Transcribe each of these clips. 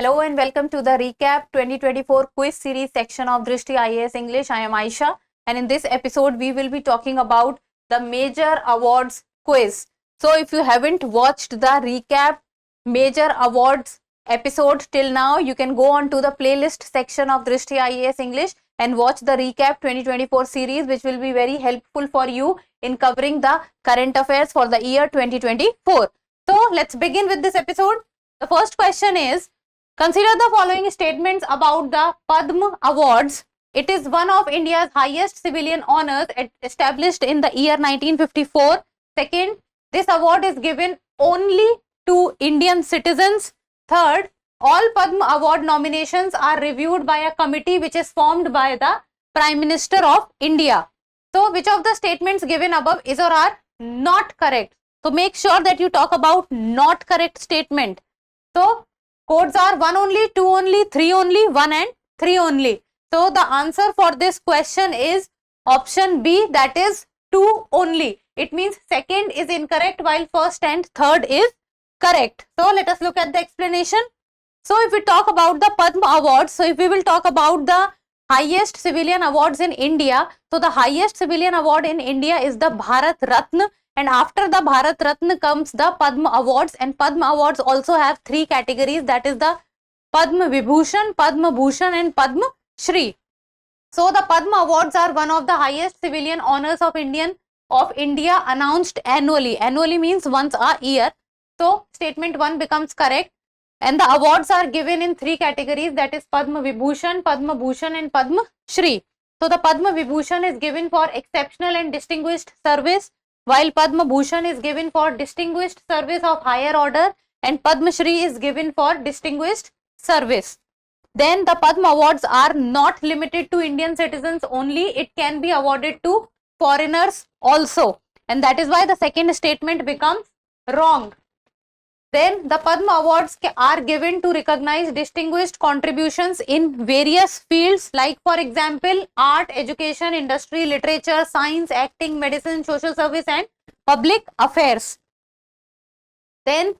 Hello and welcome to the Recap 2024 Quiz Series section of Drishti IAS English. I am Aisha, and in this episode we will be talking about the Major Awards Quiz. So if you haven't watched the Recap Major Awards episode till now, you can go on to the playlist section of Drishti IAS English and watch the Recap 2024 series, which will be very helpful for you in covering the current affairs for the year 2024. So let's begin with this episode. The first question is, consider the following statements about the Padma Awards. It is one of India's highest civilian honors established in the year 1954. Second, this award is given only to Indian citizens. Third, all Padma Award nominations are reviewed by a committee which is formed by the Prime Minister of India. So, which of the statements given above is or are not correct? So, make sure that you talk about not correct statement. So, codes are 1 only, 2 only, 3 only, 1 and 3 only. So, the answer for this question is option B, that is 2 only. It means second is incorrect while first and third is correct. So, let us look at the explanation. So, if we talk about the Padma Awards, so if we will talk about the highest civilian awards in India, so the highest civilian award in India is the Bharat Ratna. And after the Bharat Ratna comes the Padma Awards, and Padma Awards also have 3 categories, that is the Padma Vibhushan, Padma Bhushan and Padma Shri. So the Padma Awards are one of the highest civilian honors of India announced annually. Annually means once a year. So statement 1 becomes correct. And the awards are given in 3 categories, that is Padma Vibhushan, Padma Bhushan and Padma Shri. So the Padma Vibhushan is given for exceptional and distinguished service, while Padma Bhushan is given for distinguished service of higher order and Padma Shri is given for distinguished service. Then the Padma Awards are not limited to Indian citizens only, it can be awarded to foreigners also, and that is why the second statement becomes wrong. Then the Padma Awards are given to recognize distinguished contributions in various fields, like for example art, education, industry, literature, science, acting, medicine, social service and public affairs. Then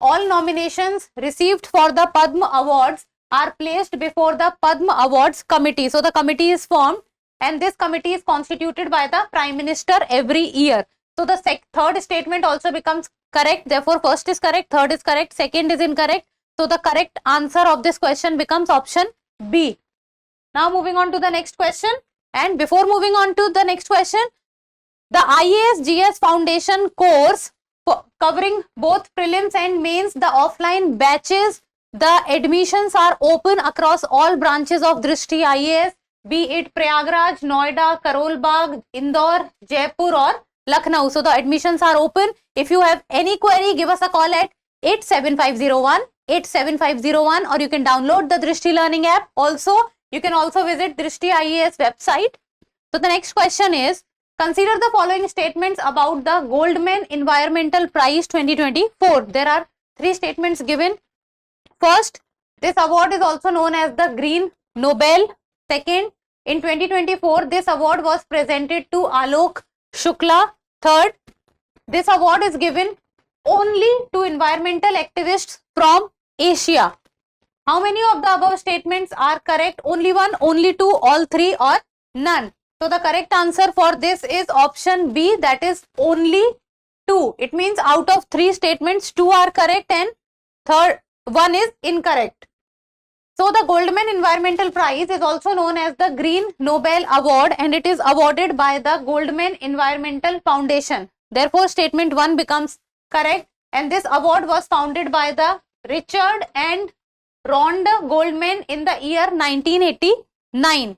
all nominations received for the Padma Awards are placed before the Padma Awards committee. So the committee is formed and this committee is constituted by the Prime Minister every year. So the third statement also becomes correct. Therefore, first is correct, third is correct, second is incorrect. So the correct answer of this question becomes option B. Now moving on to the next question. And before moving on to the next question, the IAS GS Foundation course covering both prelims and mains, the offline batches, the admissions are open across all branches of Drishti IAS, be it Prayagraj, Noida, Karol Bagh, Indore, Jaipur or Lucknow. So the admissions are open. If you have any query, give us a call at 87501 or you can download the Drishti Learning app. Also, you can also visit Drishti IAS website. So the next question is, consider the following statements about the Goldman Environmental Prize 2024. There are 3 statements given. First, this award is also known as the Green Nobel. Second, in 2024, this award was presented to Alok Shukla. Third, this award is given only to environmental activists from Asia. How many of the above statements are correct? Only 1, only 2, all 3 or none? So the correct answer for this is option B, that is only 2. It means out of 3 statements, 2 are correct and third 1 is incorrect. So the Goldman Environmental Prize is also known as the Green Nobel Award and it is awarded by the Goldman Environmental Foundation. Therefore, statement 1 becomes correct, and this award was founded by the Richard and Rhonda Goldman in the year 1989.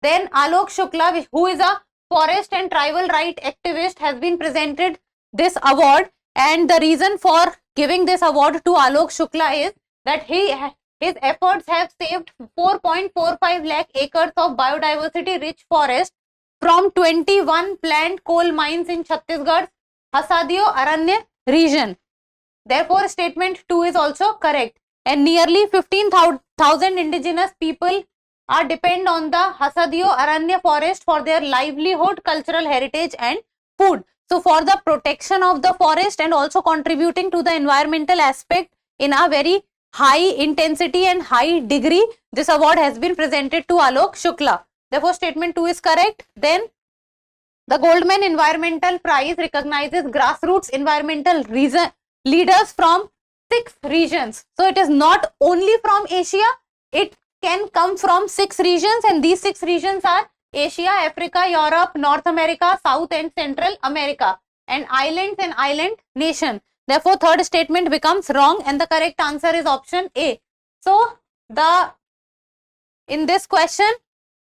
Then Alok Shukla, who is a forest and tribal right activist, has been presented this award, and the reason for giving this award to Alok Shukla is that his efforts have saved 4.45 lakh acres of biodiversity rich forest from 21 planned coal mines in Chhattisgarh's Hasadiyo Aranya region. Therefore, statement 2 is also correct. And nearly 15,000 indigenous people are depend on the Hasadiyo Aranya forest for their livelihood, cultural heritage and food. So for the protection of the forest and also contributing to the environmental aspect in a very high intensity and high degree, this award has been presented to Alok Shukla. Therefore, statement 2 is correct. Then, the Goldman Environmental Prize recognizes grassroots environmental leaders from 6 regions. So, it is not only from Asia, it can come from 6 regions, and these 6 regions are Asia, Africa, Europe, North America, South and Central America, and islands and island nation. Therefore, third statement becomes wrong, and the correct answer is option A. So, in this question,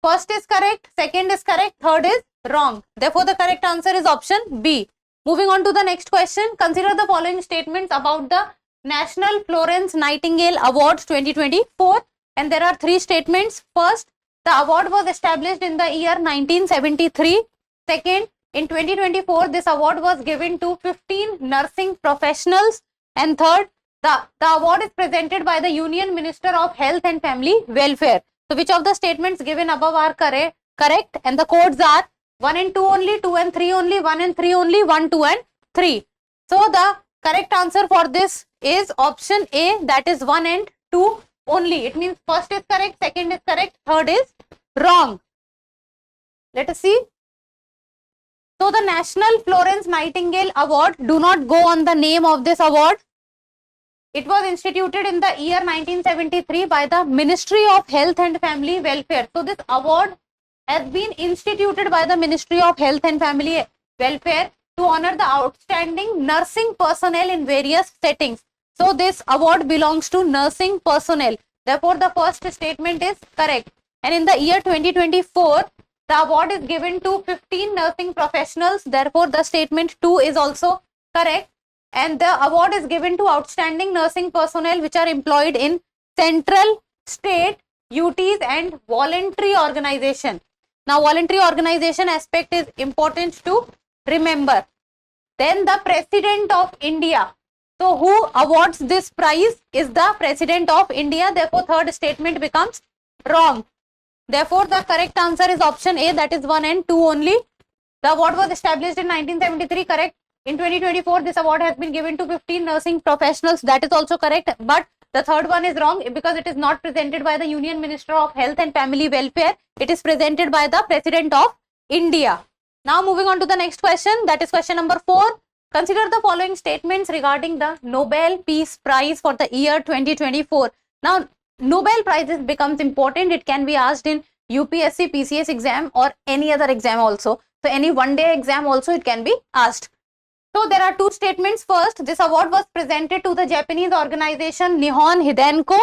first is correct, second is correct, third is wrong. Therefore, the correct answer is option B. Moving on to the next question, consider the following statements about the National Florence Nightingale Awards 2024, and there are 3 statements. First, the award was established in the year 1973. Second, in 2024, this award was given to 15 nursing professionals. And third, the award is presented by the Union Minister of Health and Family Welfare. So, which of the statements given above are correct? And the codes are 1 and 2 only, 2 and 3 only, 1 and 3 only, 1, 2 and 3. So, the correct answer for this is option A, that is 1 and 2 only. It means first is correct, second is correct, third is wrong. Let us see. So, the National Florence Nightingale Award, do not go on the name of this award. It was instituted in the year 1973 by the Ministry of Health and Family Welfare. So, this award has been instituted by the Ministry of Health and Family Welfare to honor the outstanding nursing personnel in various settings. So, this award belongs to nursing personnel. Therefore, the first statement is correct. And in the year 2024, the award is given to 15 nursing professionals. Therefore, the statement 2 is also correct. And the award is given to outstanding nursing personnel which are employed in central, state, UTs and voluntary organization. Now, voluntary organization aspect is important to remember. Then the President of India. So, who awards this prize is the President of India. Therefore, third statement becomes wrong. Therefore, the correct answer is option A, that is 1 and 2 only. The award was established in 1973, correct. In 2024, this award has been given to 15 nursing professionals. That is also correct. But the third one is wrong because it is not presented by the Union Minister of Health and Family Welfare. It is presented by the President of India. Now, moving on to the next question, that is question number 4. Consider the following statements regarding the Nobel Peace Prize for the year 2024. Now, Nobel Prizes becomes important. It can be asked in UPSC, PCS exam or any other exam also. So, any one-day exam also it can be asked. So, there are 2 statements. First, this award was presented to the Japanese organization Nihon Hidenko.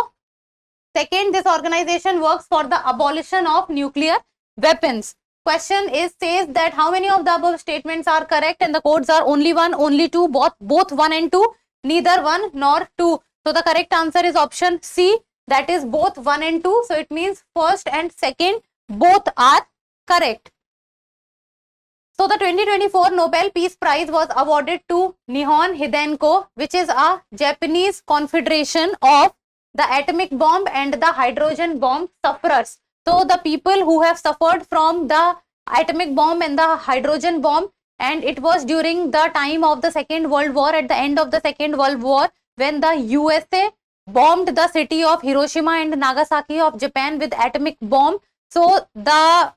Second, this organization works for the abolition of nuclear weapons. Question says that how many of the above statements are correct, and the codes are only 1, only 2, both 1 and 2, neither 1 nor 2. So, the correct answer is option C, that is both 1 and 2. So, it means first and second both are correct. So, the 2024 Nobel Peace Prize was awarded to Nihon Hidenko, which is a Japanese confederation of the atomic bomb and the hydrogen bomb sufferers. So, the people who have suffered from the atomic bomb and the hydrogen bomb, and it was during the time of the Second World War, at the end of the Second World War, when the USA bombed the city of Hiroshima and Nagasaki of Japan with atomic bomb. So, the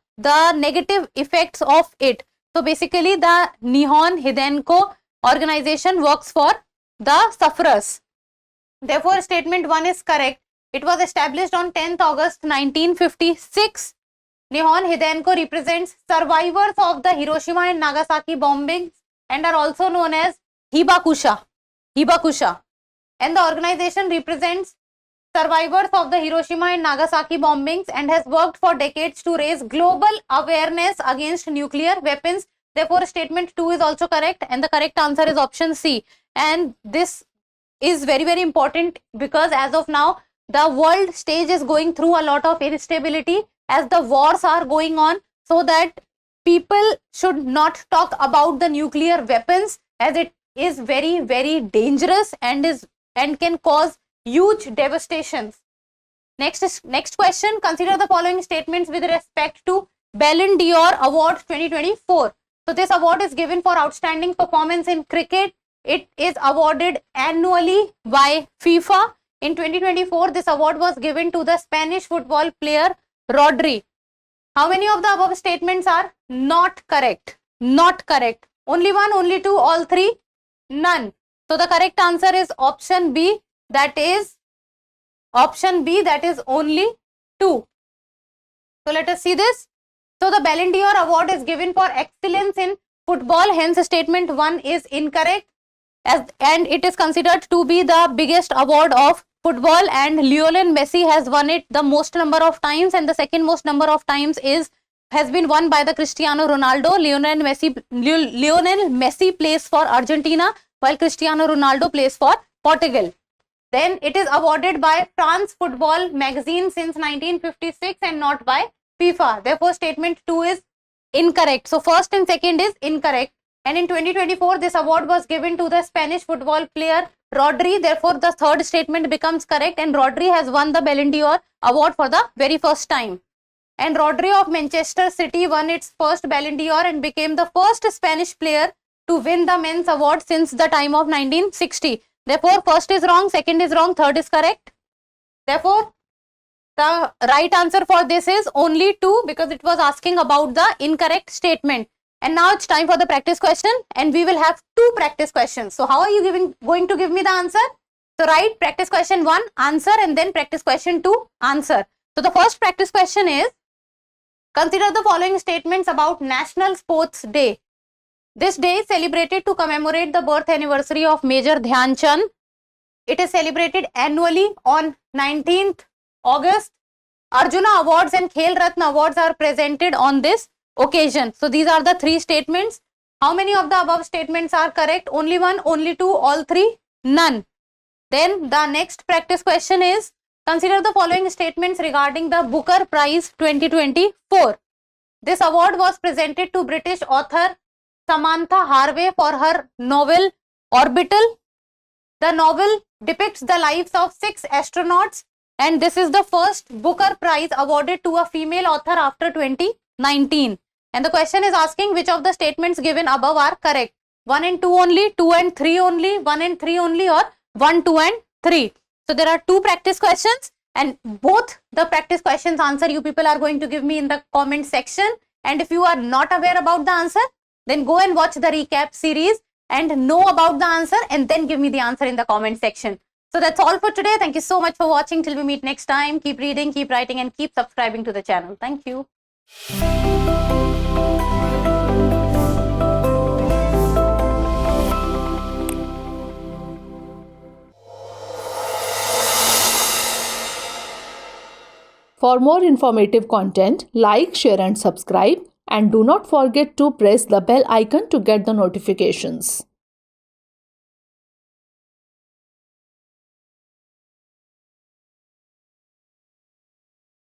negative effects of it. So, basically the Nihon Hidenko organization works for the sufferers. Therefore, statement 1 is correct. It was established on 10th August 1956. Nihon Hidenko represents survivors of the Hiroshima and Nagasaki bombings and are also known as Hibakusha. And the organization represents survivors of the Hiroshima and Nagasaki bombings and has worked for decades to raise global awareness against nuclear weapons. Therefore, statement 2 is also correct, and the correct answer is option C. And this is very, very important because as of now, the world stage is going through a lot of instability as the wars are going on, so that people should not talk about the nuclear weapons as it is very, very dangerous and can cause huge devastations. Next question, consider the following statements with respect to Ballon d'Or Award 2024. So, this award is given for outstanding performance in cricket. It is awarded annually by FIFA In 2024, this award was given to the Spanish football player Rodri. How many of the above statements are not correct? Not correct. Only one, only two, all three? None. So the correct answer is option B, that is only two. So let us see this. So the Ballon d'Or award is given for excellence in football, hence statement 1 is incorrect, and it is considered to be the biggest award of football, and Lionel Messi has won it the most number of times, and the second most number of times has been won by the Cristiano Ronaldo. Lionel Messi plays for Argentina while Cristiano Ronaldo plays for Portugal. Then it is awarded by France Football Magazine since 1956 and not by FIFA. Therefore, statement 2 is incorrect. So, first and second is incorrect. And in 2024, this award was given to the Spanish football player Rodri. Therefore, the third statement becomes correct, and Rodri has won the Ballon d'Or award for the very first time. And Rodri of Manchester City won its first Ballon d'Or and became the first Spanish player to win the men's award since the time of 1960. Therefore, first is wrong, second is wrong, third is correct. Therefore, the right answer for this is only 2, because it was asking about the incorrect statement. And now it's time for the practice question, and we will have 2 practice questions. So how are you going to give me the answer? So write practice question 1, answer, and then practice question 2, answer. So the first practice question is, consider the following statements about National Sports Day. This day is celebrated to commemorate the birth anniversary of Major Dhyan Chand. It is celebrated annually on 19th August. Arjuna Awards and Khel Ratna Awards are presented on this occasion. So these are the 3 statements. How many of the above statements are correct? Only 1, only 2, all 3? None. Then the next practice question is, consider the following statements regarding the Booker Prize 2024. This award was presented to British author Samantha Harvey for her novel Orbital. The novel depicts the lives of 6 astronauts, and this is the first Booker Prize awarded to a female author after 2019. And the question is asking which of the statements given above are correct. 1 and 2 only, 2 and 3 only, 1 and 3 only, or 1, 2 and 3. So there are 2 practice questions, and both the practice questions answer you people are going to give me in the comment section. And if you are not aware about the answer, then go and watch the recap series and know about the answer, and then give me the answer in the comment section. So that's all for today. Thank you so much for watching. Till we meet next time, keep reading, keep writing, and keep subscribing to the channel. Thank you. For more informative content, like, share and subscribe, and do not forget to press the bell icon to get the notifications.